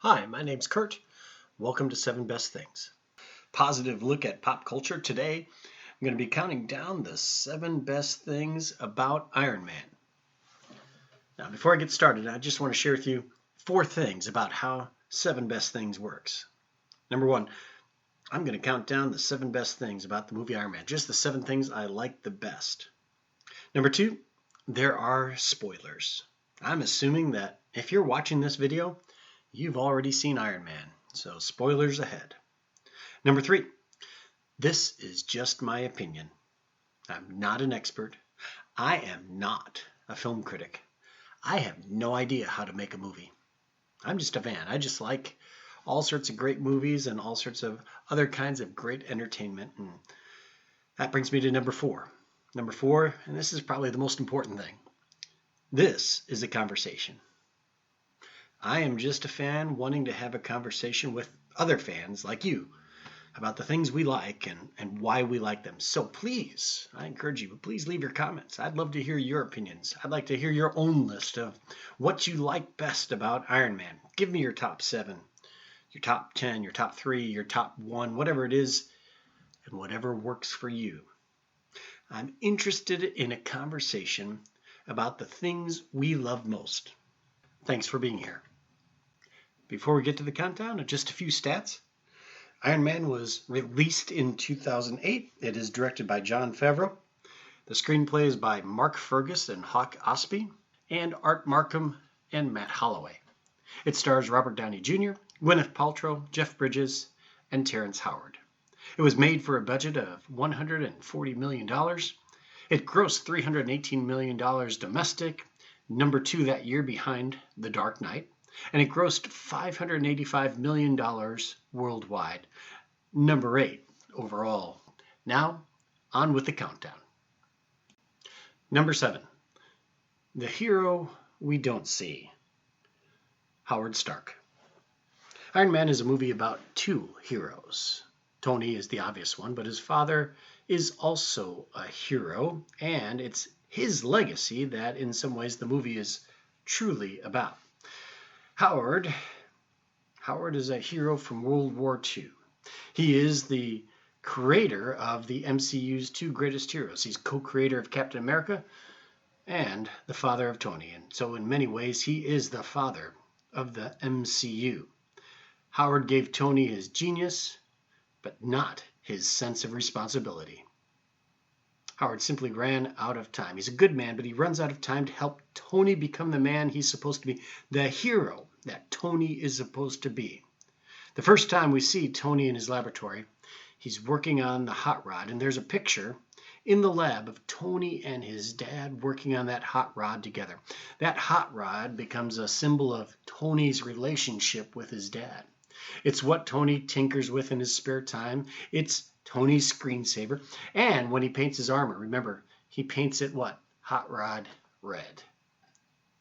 Hi, my name's Kurt. Welcome to 7 Best Things. Positive look at pop culture. Today, I'm going to be counting down the 7 best things about Iron Man. Now, before I get started, I just want to share with you 4 things about how 7 Best Things works. Number 1, I'm going to count down the 7 best things about the movie Iron Man. Just the 7 things I like the best. Number 2, there are spoilers. I'm assuming that if you're watching this video, you've already seen Iron Man, so spoilers ahead. Number 3, this is just my opinion. I'm not an expert. I am not a film critic. I have no idea how to make a movie. I'm just a fan. I just like all sorts of great movies and all sorts of other kinds of great entertainment. And that brings me to number 4. Number 4, and this is probably the most important thing. This is a conversation. I am just a fan wanting to have a conversation with other fans like you about the things we like and why we like them. So please, I encourage you, please leave your comments. I'd love to hear your opinions. I'd like to hear your own list of what you like best about Iron Man. Give me your top 7, your top 10, your top 3, your top 1, whatever it is, and whatever works for you. I'm interested in a conversation about the things we love most. Thanks for being here. Before we get to the countdown, just a few stats. Iron Man was released in 2008. It is directed by Jon Favreau. The screenplay is by Mark Fergus and Hawk Ostby, and Art Markham and Matt Holloway. It stars Robert Downey Jr., Gwyneth Paltrow, Jeff Bridges, and Terrence Howard. It was made for a budget of $140 million. It grossed $318 million domestic, number 2 that year behind The Dark Knight. And it grossed $585 million worldwide, number 8 overall. Now, on with the countdown. Number 7, the hero we don't see, Howard Stark. Iron Man is a movie about 2 heroes. Tony is the obvious one, but his father is also a hero, and it's his legacy that in some ways the movie is truly about. Howard is a hero from World War II. He is the creator of the MCU's 2 greatest heroes. He's co-creator of Captain America and the father of Tony. And so in many ways, he is the father of the MCU. Howard gave Tony his genius, but not his sense of responsibility. Howard simply ran out of time. He's a good man, but he runs out of time to help Tony become the man he's supposed to be, the hero that Tony is supposed to be. The first time we see Tony in his laboratory, he's working on the hot rod, and there's a picture in the lab of Tony and his dad working on that hot rod together. That hot rod becomes a symbol of Tony's relationship with his dad. It's what Tony tinkers with in his spare time. It's Tony's screensaver. And when he paints his armor, remember, he paints it what? Hot rod red.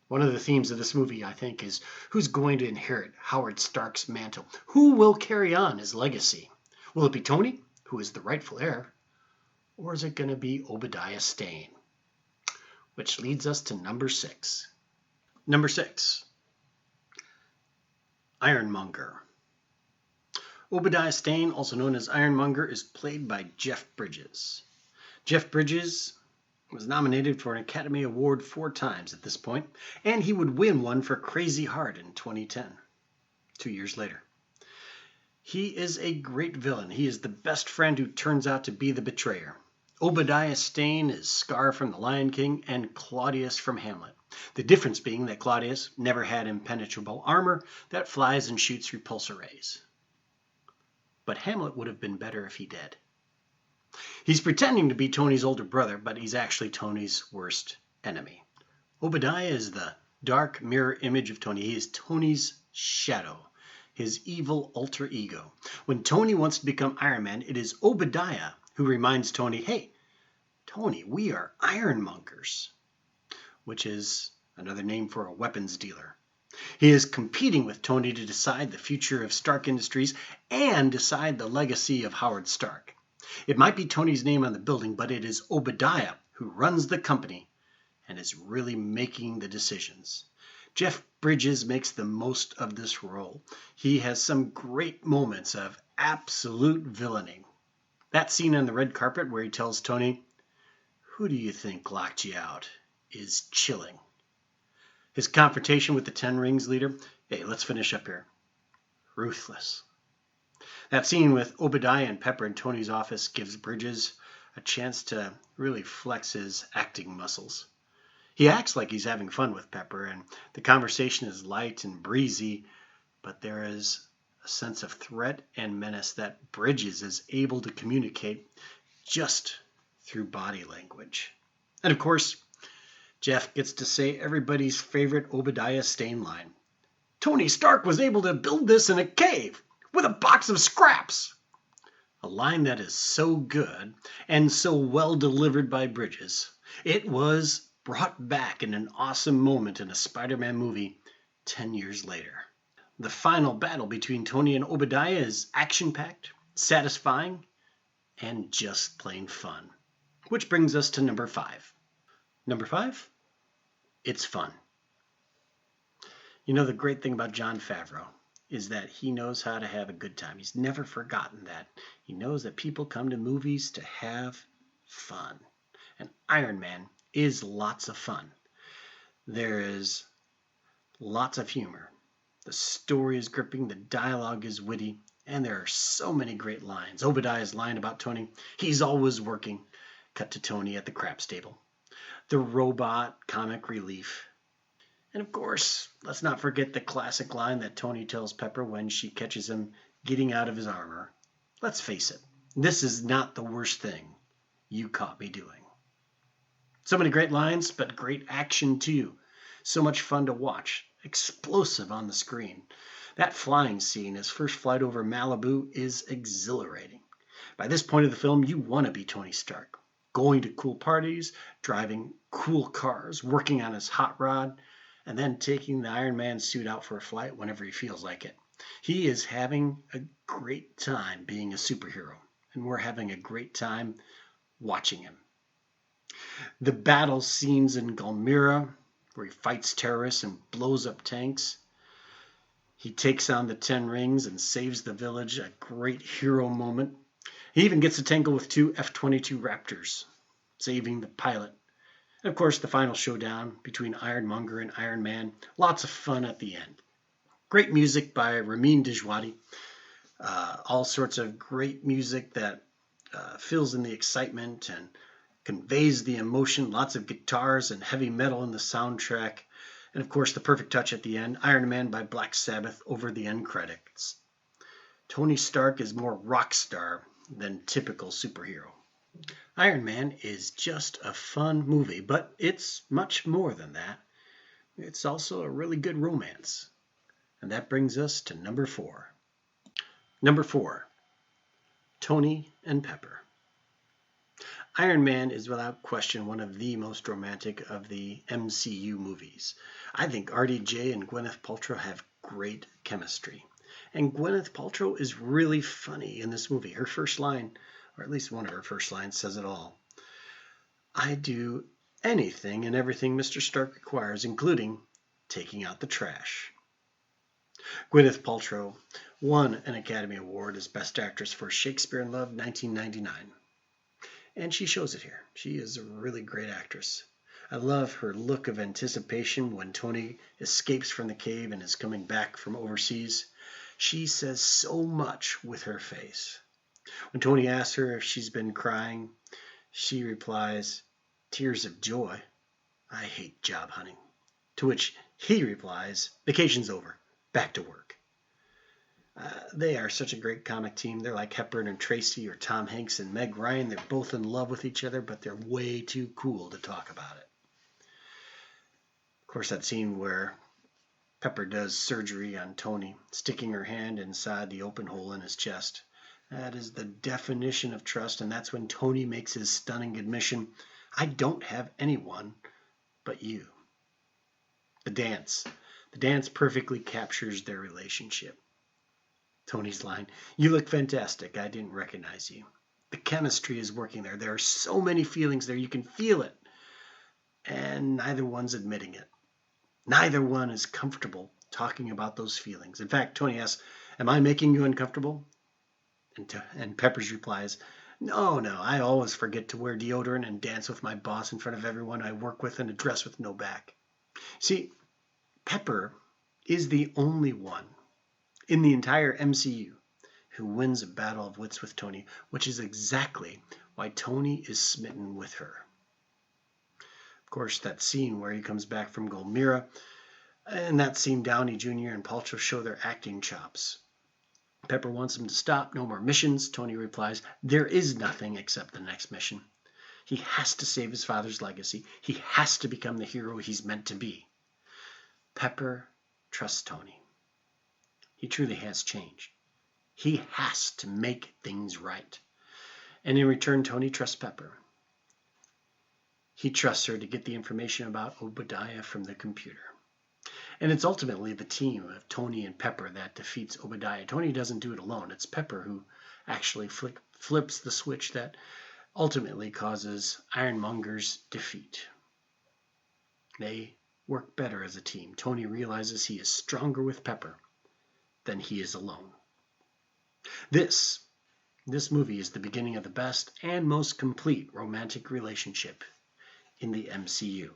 One of the themes of this movie, I think, is who's going to inherit Howard Stark's mantle? Who will carry on his legacy? Will it be Tony, who is the rightful heir? Or is it going to be Obadiah Stane? Which leads us to number 6. Number 6, Ironmonger. Obadiah Stane, also known as Ironmonger, is played by Jeff Bridges. Jeff Bridges was nominated for an Academy Award 4 times at this point, and he would win one for Crazy Heart in 2010, 2 years later. He is a great villain. He is the best friend who turns out to be the betrayer. Obadiah Stane is Scar from The Lion King and Claudius from Hamlet. The difference being that Claudius never had impenetrable armor that flies and shoots repulsor rays. But Hamlet would have been better if he did. He's pretending to be Tony's older brother, but he's actually Tony's worst enemy. Obadiah is the dark mirror image of Tony. He is Tony's shadow, his evil alter ego. When Tony wants to become Iron Man, it is Obadiah who reminds Tony, hey, Tony, we are ironmongers, which is another name for a weapons dealer. He is competing with Tony to decide the future of Stark Industries and decide the legacy of Howard Stark. It might be Tony's name on the building, but it is Obadiah who runs the company and is really making the decisions. Jeff Bridges makes the most of this role. He has some great moments of absolute villainy. That scene on the red carpet where he tells Tony, "Who do you think locked you out?" is chilling. His confrontation with the Ten Rings leader, hey, let's finish up here. Ruthless. That scene with Obadiah and Pepper in Tony's office gives Bridges a chance to really flex his acting muscles. He acts like he's having fun with Pepper, and the conversation is light and breezy, but there is a sense of threat and menace that Bridges is able to communicate just through body language. And of course, Jeff gets to say everybody's favorite Obadiah Stane line. "Tony Stark was able to build this in a cave with a box of scraps." A line that is so good and so well delivered by Bridges. It was brought back in an awesome moment in a Spider-Man movie 10 years later. The final battle between Tony and Obadiah is action-packed, satisfying, and just plain fun. Which brings us to number 5. Number 5, it's fun. You know, the great thing about Jon Favreau is that he knows how to have a good time. He's never forgotten that. He knows that people come to movies to have fun. And Iron Man is lots of fun. There is lots of humor. The story is gripping, the dialogue is witty, and there are so many great lines. Obadiah's line about Tony, "He's always working," cut to Tony at the craps table. The robot comic relief. And of course, let's not forget the classic line that Tony tells Pepper when she catches him getting out of his armor. Let's face it, this is not the worst thing you caught me doing. So many great lines, but great action too. So much fun to watch. Explosive on the screen. That flying scene, his first flight over Malibu, is exhilarating. By this point of the film, you want to be Tony Stark. Going to cool parties, driving cool cars, working on his hot rod, and then taking the Iron Man suit out for a flight whenever he feels like it. He is having a great time being a superhero, and we're having a great time watching him. The battle scenes in Gulmira, where he fights terrorists and blows up tanks. He takes on the Ten Rings and saves the village, a great hero moment. He even gets to tangle with 2 F-22 Raptors, saving the pilot. And of course, the final showdown between Ironmonger and Iron Man. Lots of fun at the end. Great music by Ramin Djawadi. All sorts of great music that fills in the excitement and conveys the emotion. Lots of guitars and heavy metal in the soundtrack. And of course, the perfect touch at the end, Iron Man by Black Sabbath over the end credits. Tony Stark is more rock star than typical superhero. Iron Man is just a fun movie, but it's much more than that. It's also a really good romance. And that brings us to number 4. Number 4, Tony and Pepper. Iron Man is without question one of the most romantic of the MCU movies. I think RDJ and Gwyneth Paltrow have great chemistry. And Gwyneth Paltrow is really funny in this movie. Her first line, or at least one of her first lines, says it all. "I do anything and everything Mr. Stark requires, including taking out the trash." Gwyneth Paltrow won an Academy Award as Best Actress for Shakespeare in Love 1999. And she shows it here. She is a really great actress. I love her look of anticipation when Tony escapes from the cave and is coming back from overseas. She says so much with her face. When Tony asks her if she's been crying, she replies, "Tears of joy. I hate job hunting." To which he replies, "Vacation's over. Back to work." They are such a great comic team. They're like Hepburn and Tracy or Tom Hanks and Meg Ryan. They're both in love with each other, but they're way too cool to talk about it. Of course, that scene where Pepper does surgery on Tony, sticking her hand inside the open hole in his chest. That is the definition of trust, and that's when Tony makes his stunning admission, "I don't have anyone but you." The dance perfectly captures their relationship. Tony's line, "You look fantastic. I didn't recognize you." The chemistry is working there. There are so many feelings there. You can feel it. And neither one's admitting it. Neither one is comfortable talking about those feelings. In fact, Tony asks, "Am I making you uncomfortable?" And Peppers replies, "No, I always forget to wear deodorant and dance with my boss in front of everyone I work with in a dress with no back." See, Pepper is the only one in the entire MCU who wins a battle of wits with Tony, which is exactly why Tony is smitten with her. Of course, that scene where he comes back from Golmira, in that scene, Downey Jr. and Paltrow show their acting chops. Pepper wants him to stop, no more missions. Tony replies, "There is nothing except the next mission." He has to save his father's legacy. He has to become the hero he's meant to be. Pepper trusts Tony. He truly has changed. He has to make things right. And in return, Tony trusts Pepper. He trusts her to get the information about Obadiah from the computer. And it's ultimately the team of Tony and Pepper that defeats Obadiah. Tony doesn't do it alone. It's Pepper who actually flips the switch that ultimately causes Ironmonger's defeat. They work better as a team. Tony realizes he is stronger with Pepper than he is alone. This movie is the beginning of the best and most complete romantic relationship in the MCU.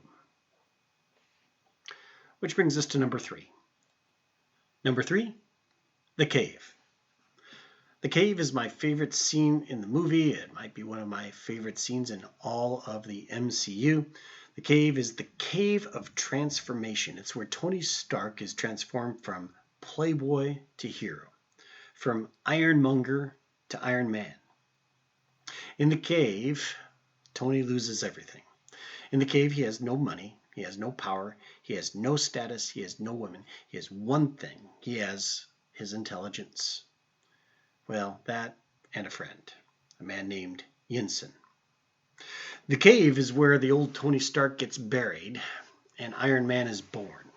Which brings us to number 3. Number 3, the cave. The cave is my favorite scene in the movie. It might be one of my favorite scenes in all of the MCU. The cave is the cave of transformation. It's where Tony Stark is transformed from playboy to hero, from Ironmonger to Iron Man. In the cave, Tony loses everything. In the cave, he has no money. He has no power. He has no status. He has no women. He has one thing. He has his intelligence. Well, that and a friend, a man named Yinsen. The cave is where the old Tony Stark gets buried and Iron Man is born.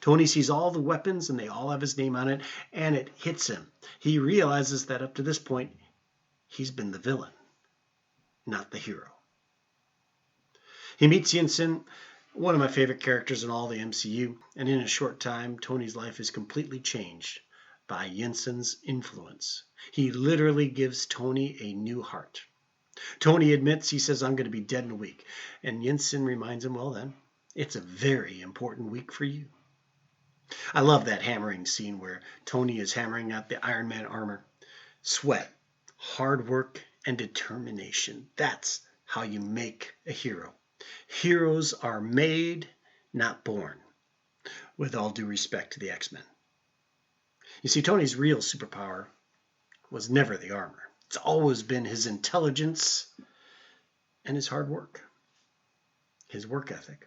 Tony sees all the weapons and they all have his name on it, and it hits him. He realizes that up to this point, he's been the villain, not the hero. He meets Yinsen, one of my favorite characters in all the MCU, and in a short time, Tony's life is completely changed by Yinsen's influence. He literally gives Tony a new heart. Tony admits, he says, "I'm going to be dead in a week." And Yinsen reminds him, "Well then, it's a very important week for you." I love that hammering scene where Tony is hammering out the Iron Man armor. Sweat, hard work, and determination. That's how you make a hero. Heroes are made, not born, with all due respect to the X-Men. You see, Tony's real superpower was never the armor. It's always been his intelligence and his hard work, his work ethic.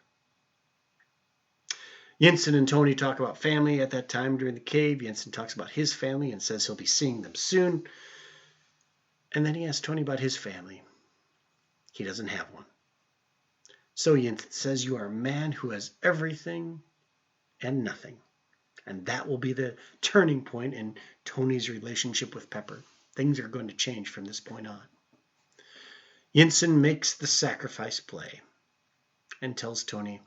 Yinsen and Tony talk about family at that time during the cave. Yinsen talks about his family and says he'll be seeing them soon. And then he asks Tony about his family. He doesn't have one. So Yinsen says, "You are a man who has everything and nothing." And that will be the turning point in Tony's relationship with Pepper. Things are going to change from this point on. Yinsen makes the sacrifice play and tells Tony,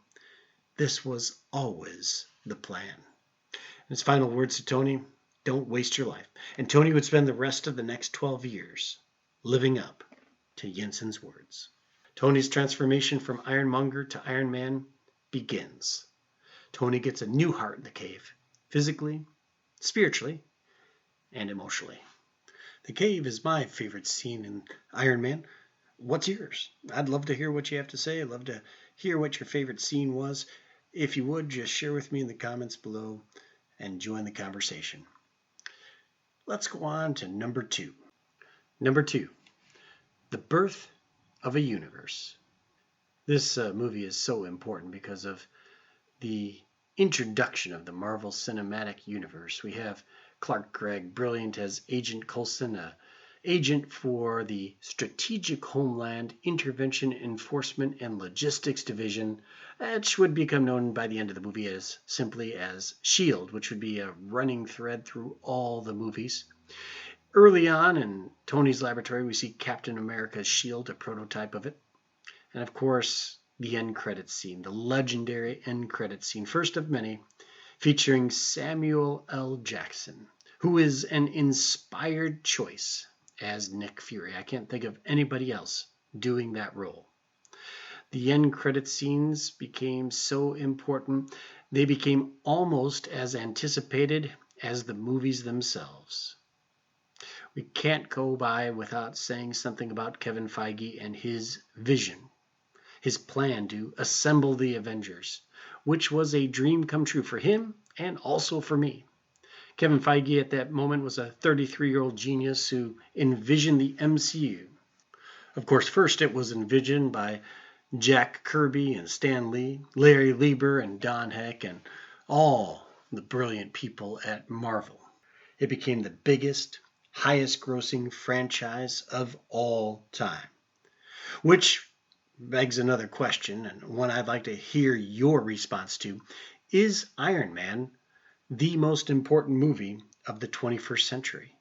this was always the plan. And his final words to Tony, "Don't waste your life." And Tony would spend the rest of the next 12 years living up to Yinsen's words. Tony's transformation from Ironmonger to Iron Man begins. Tony gets a new heart in the cave, physically, spiritually, and emotionally. The cave is my favorite scene in Iron Man. What's yours? I'd love to hear what you have to say. I'd love to hear what your favorite scene was. If you would, just share with me in the comments below and join the conversation. Let's go on to number 2. Number 2, the birth of a universe. This movie is so important because of the introduction of the Marvel Cinematic Universe. We have Clark Gregg, brilliant as Agent Coulson, an agent for the Strategic Homeland Intervention Enforcement and Logistics Division, which would become known by the end of the movie as simply as S.H.I.E.L.D., which would be a running thread through all the movies. Early on in Tony's laboratory, we see Captain America's shield, a prototype of it. And of course, the end credits scene, the legendary end credits scene, first of many, featuring Samuel L. Jackson, who is an inspired choice as Nick Fury. I can't think of anybody else doing that role. The end credit scenes became so important, they became almost as anticipated as the movies themselves. We can't go by without saying something about Kevin Feige and his vision, his plan to assemble the Avengers, which was a dream come true for him and also for me. Kevin Feige at that moment was a 33-year-old genius who envisioned the MCU. Of course, first it was envisioned by Jack Kirby and Stan Lee, Larry Lieber and Don Heck, and all the brilliant people at Marvel. It became the biggest, highest grossing franchise of all time. Which begs another question, and one I'd like to hear your response to. Is Iron Man the most important movie of the 21st century?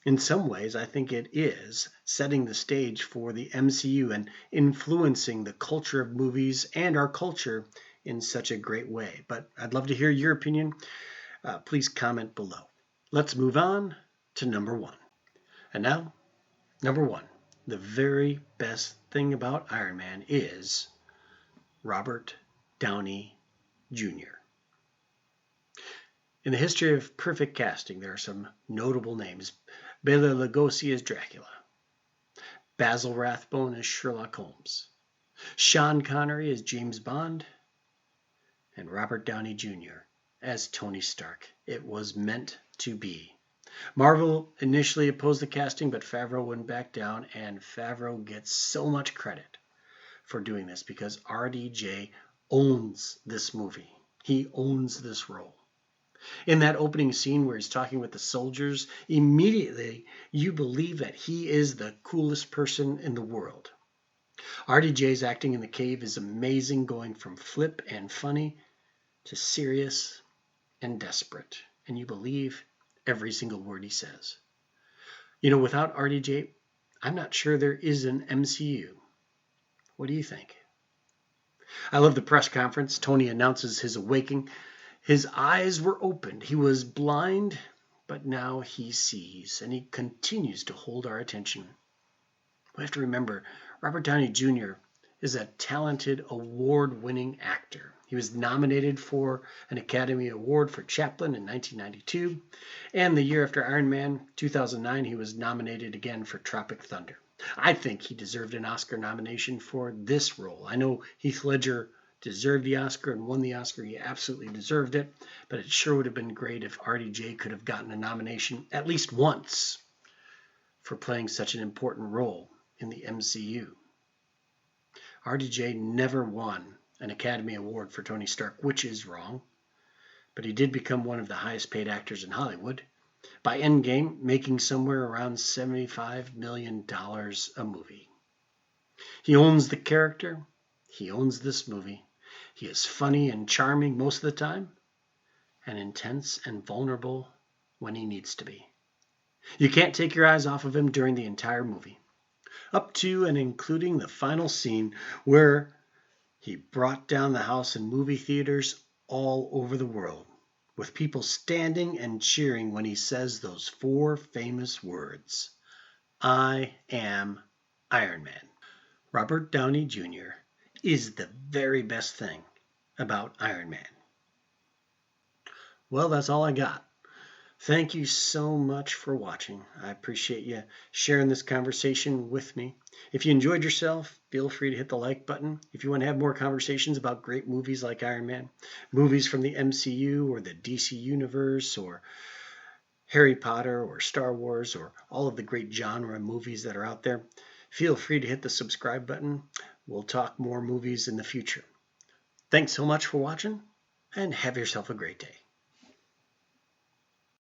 In some ways, I think it is, setting the stage for the MCU and influencing the culture of movies and our culture in such a great way. But I'd love to hear your opinion. Please comment below. Let's move on to number one. And now, number one. The very best thing about Iron Man is Robert Downey Jr. In the history of perfect casting, there are some notable names. Bela Lugosi as Dracula, Basil Rathbone as Sherlock Holmes, Sean Connery as James Bond, and Robert Downey Jr. as Tony Stark. It was meant to be. Marvel initially opposed the casting, but Favreau went back down, and Favreau gets so much credit for doing this because RDJ owns this movie. He owns this role. In that opening scene where he's talking with the soldiers, immediately you believe that he is the coolest person in the world. RDJ's acting in the cave is amazing, going from flip and funny to serious and desperate. And you believe every single word he says. You know, without RDJ, I'm not sure there is an MCU. What do you think? I love the press conference. Tony announces his awakening. His eyes were opened. He was blind, but now he sees, and he continues to hold our attention. We have to remember, Robert Downey Jr. is a talented, award-winning actor. He was nominated for an Academy Award for Chaplin in 1992, and the year after Iron Man, 2009, he was nominated again for Tropic Thunder. I think he deserved an Oscar nomination for this role. I know Heath Ledger deserved the Oscar and won the Oscar. He absolutely deserved it, but it sure would have been great if RDJ could have gotten a nomination at least once for playing such an important role in the MCU. RDJ never won an Academy Award for Tony Stark, which is wrong, but he did become one of the highest paid actors in Hollywood, by Endgame making somewhere around $75 million a movie. He owns the character. He owns this movie. He is funny and charming most of the time, and intense and vulnerable when he needs to be. You can't take your eyes off of him during the entire movie, up to and including the final scene where he brought down the house in movie theaters all over the world, with people standing and cheering when he says those 4 famous words, "I am Iron Man." Robert Downey Jr. is the very best thing about Iron Man. Well, that's all I got. Thank you so much for watching. I appreciate you sharing this conversation with me. If you enjoyed yourself, feel free to hit the like button. If you want to have more conversations about great movies like Iron Man, movies from the MCU or the DC Universe or Harry Potter or Star Wars or all of the great genre movies that are out there, feel free to hit the subscribe button. We'll talk more movies in the future. Thanks so much for watching, and have yourself a great day.